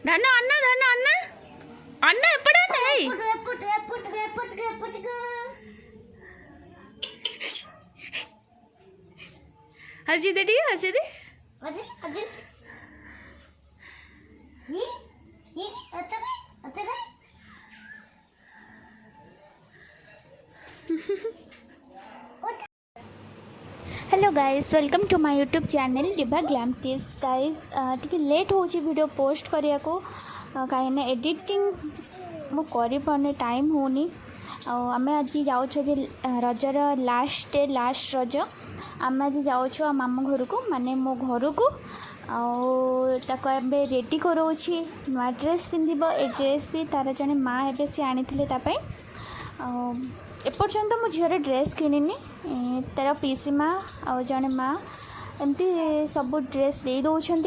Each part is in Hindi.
धन अन्ना धन अन्ना अन्ना एपड़े नहीं हजी दे दी हजी दे hello guys welcome to my YouTube channel Dibha Glam Tips guys टिके लेट हो वीडियो पोस्ट करिया को कहीं एडिटिंग मु करि पाने टाइम होनी आम आज जाऊँ रजर लास्ट डे लास्ट रज आम आज जाऊँ मामू घर को माने मो घर को आबे रेडी करोछि नुआ ड्रेस पिंधिब ए ड्रेस भी तार जने माँ एबे सी आनी एपर्यंत मो झीर ड्रेस किनिनी तार पीसी माँ आ जने माँ एमती सब ड्रेस दे दौरान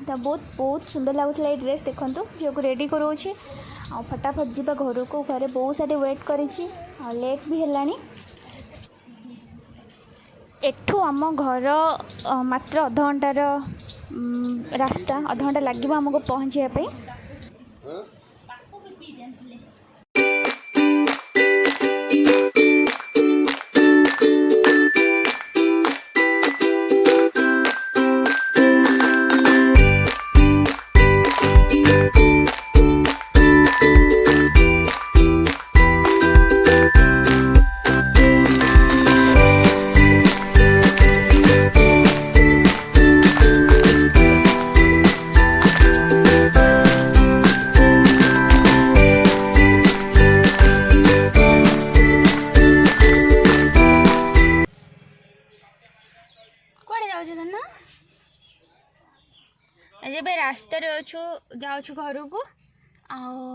तो बहुत सुंदर लगुला ये ड्रेस देखो झील को रेडी करोछि आ फटाफट जीवा घर को घरे बहुत सारे वेट करिछि आ लेट भी हेलानी एठू आम घर मात्र अध घंटार रास्ता अध घंटा लगे आमको पहुँचापी एबे रास्ता अच्छु जाऊँ घर को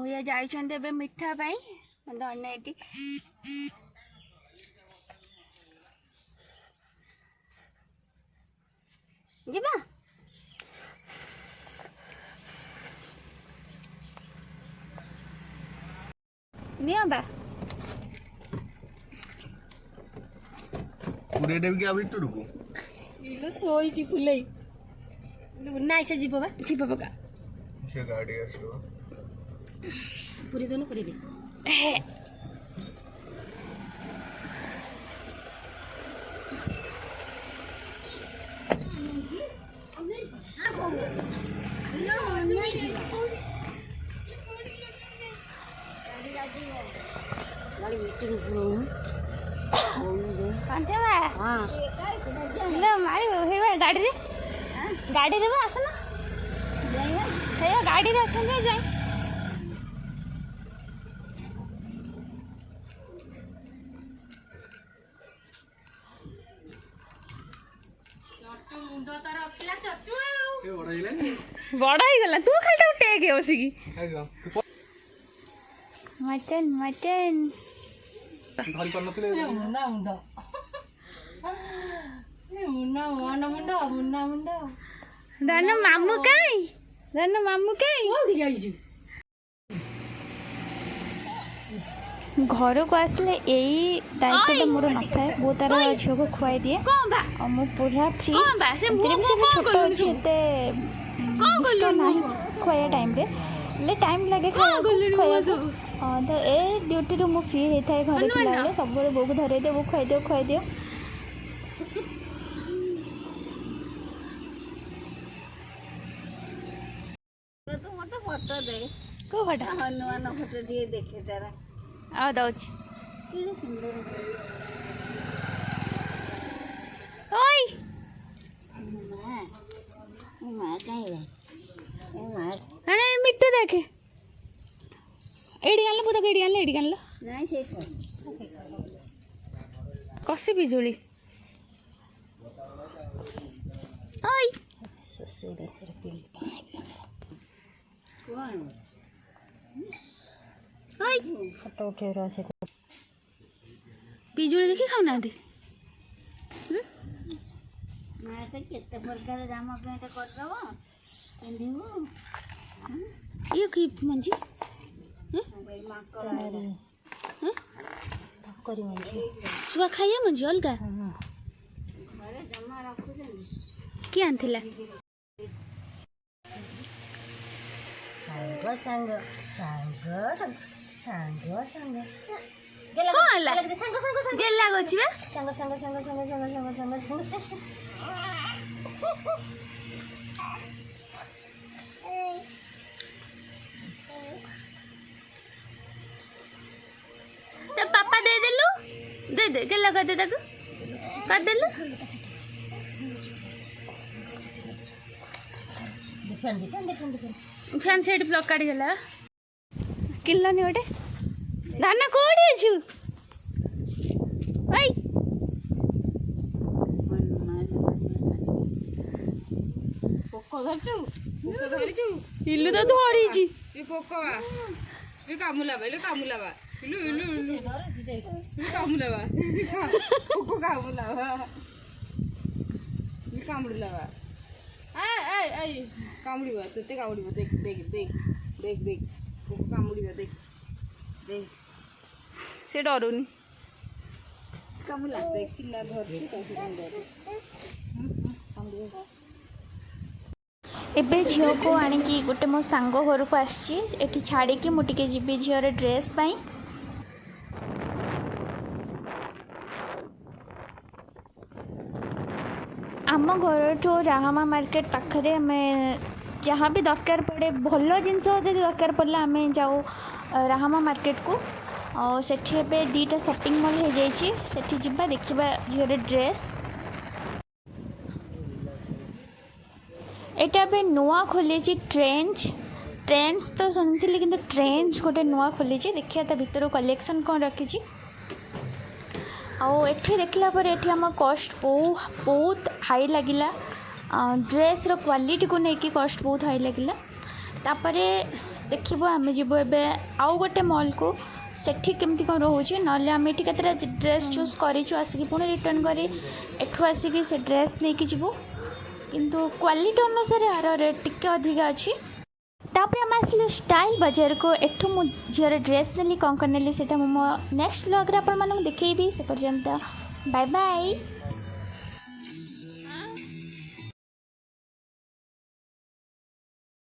ये जाइए मिठा धन्य ये जीवा निया पूरे देव क्या भीतर को इलो सोई फुलाई ना ऐसा जीव बा जीव बका से गाड़ी आसो पूरी दोनों पूरी दे गाड़ी रे गाड़ी रे आस ना गाड़ी रे अच्छा जाए बड़ा ही गला तू खाली टेक बसिकी मटन मटन धरी कर नथिले मुन्ना मुंडा मुन्ना मुन्ना मुंडा मुन्ना मुंडा दाना मामू काई ओडी जाइजु घर को आसले यही दायित्व मोर न था वो तार झील को खुआई दिए और मु पूरा फ्री छोट अच्छे खुआया टाइम रे टाइम लगे खाया तो ए ड्यूटी रू मु फ्री होता है घर खिला सब बो को धरे दे वो खुआई दियो फोटो दे को फोटो हनुमान फोटो दिए देखे तारा आ दउछ केडे सुंदर ओय मां काई मां अरे मिट्टू देखे एडी गान पुता एडी गान नहीं से कसी बिजुली ओय सोसे देखे पिल पानी फोटो उठे रहा से पिजुली देखी खाऊ ना मैं तो केते प्रकार जामा पेंट कर दबो पिंधिबो ये की मंजी करी मंजी सुआ खाइया मंजी अलगा घरे जमा रखु कि आनथिला सांग सांग सांग सांग सांग कौन हला सांग सांग सांग गेल लागोची बे सांग सांग सांग सांग सांग सांग सांग तो पापा दे देलु दे गेल लगा दे ताकू कर देलु different different different different fan side block काट गेला किल्लनी ओटे धाना कोडी छु ओइ पोको धरछु पोको धरिछु इल्लु तो धरी छी ए पोको बा ए कामुला बा इल्लु इल्लु इल्लु कामुला बा पोको कामुला बा ई कामुला बा आई कामुड़ीबा तोते कामुड़ीबा देख देख देख देख देख पोको कामुड़ीबा देख देख से डरुनी कामुला देख किल्ला धरछि कामुला कामुड़ीबा एबे झील को आणिकी गोटे मो सांग घर को आसी छाड़ी मुझे जी झीर ड्रेस पाई आम घर राहमा मार्केट पाखरे आम जहाँ भी दरकार पड़े भल जिनस जब दरकार पड़े आम जाऊ राहमा मार्केट को और सेठी एबे दीटा शॉपिंग मॉल हो जाइए सेठी जिबा देखिबा झीर ड्रेस एटा बे नुआ खोली ट्रेंच ट्रेंड्स तो शुणी कि ट्रेंड्स गोटे नुआ खोली देखिए ता भीतर कलेक्शन कौन रखी आठी देखला पर एठी हम कॉस्ट बहुत हाई लगिला ड्रेस रो क्वालिटी को लेकिन कॉस्ट बहुत हाई लगिला तापरे देखिबो आमे जीवो एबे आउ गोटे मॉल को सेठी केमती कौन रोचे नले आम ये केतरा ड्रेस चूज करूँ आसिक पुणी रिटर्न करी एठू आसिक से ड्रेस लेकिन जीवो किंतु क्वालिटी अनुसार यार रेट टिके अधिका अच्छी तापर आम आसलु स्टाइल बाजार को एठू मु झीर ड्रेस नेली कौन कौन नेली सेटा मो नेक्स्ट व्लॉग रे आपण मानक देखैबी से पर्यंत बाय बाय।